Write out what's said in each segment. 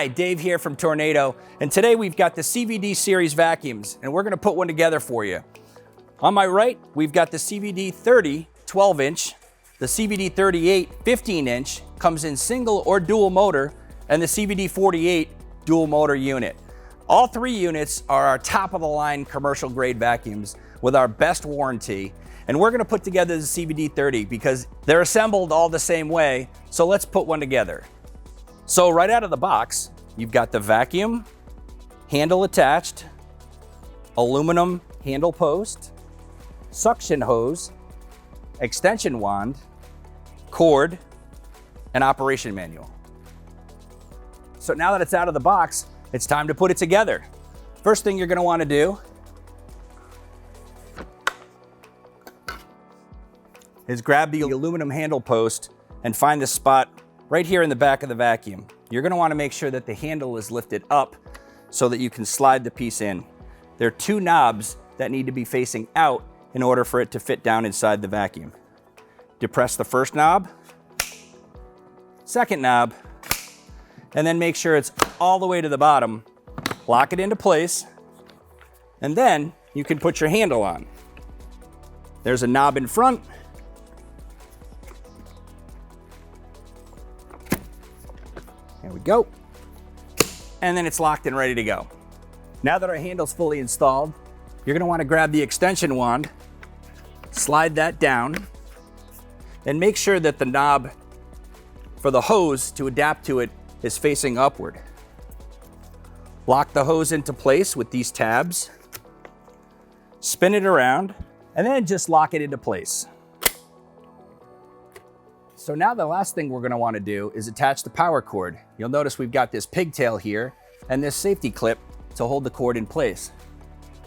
Hi, Dave here from Tornado, and today we've got the CVD series vacuums, and we're gonna put one together for you. On my right, we've got the CVD 30 12-inch, the CVD 38 15-inch, comes in single or dual motor, and the CVD 48 dual motor unit. All three units are our top-of-the-line commercial grade vacuums with our best warranty, and we're gonna put together the CVD 30 because they're assembled all the same way, so let's put one together. So right out of the box, you've got the vacuum, handle attached, aluminum handle post, suction hose, extension wand, cord, and operation manual. So now that it's out of the box, it's time to put it together. First thing you're gonna wanna do is grab the aluminum handle post and find the spot right here in the back of the vacuum. You're gonna wanna make sure that the handle is lifted up so that you can slide the piece in. There are two knobs that need to be facing out in order for it to fit down inside the vacuum. Depress the first knob, second knob, and then make sure it's all the way to the bottom. Lock it into place, and then you can put your handle on. There's a knob in front. There we go. And then it's locked and ready to go. Now that our handle's fully installed, you're gonna wanna grab the extension wand, slide that down, and make sure that the knob for the hose to adapt to it is facing upward. Lock the hose into place with these tabs, spin it around, and then just lock it into place. So now the last thing we're gonna wanna do is attach the power cord. You'll notice we've got this pigtail here and this safety clip to hold the cord in place.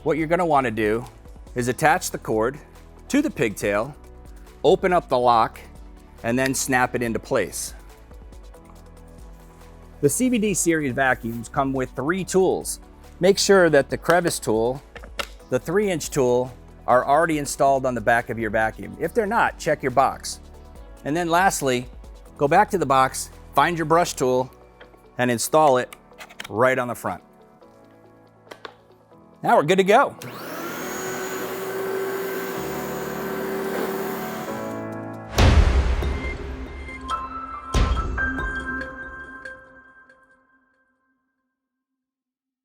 What you're gonna wanna do is attach the cord to the pigtail, open up the lock, and then snap it into place. The CVD series vacuums come with 3 tools. Make sure that the crevice tool, the 3-inch tool, are already installed on the back of your vacuum. If they're not, check your box. And then lastly, go back to the box, find your brush tool, and install it right on the front. Now we're good to go.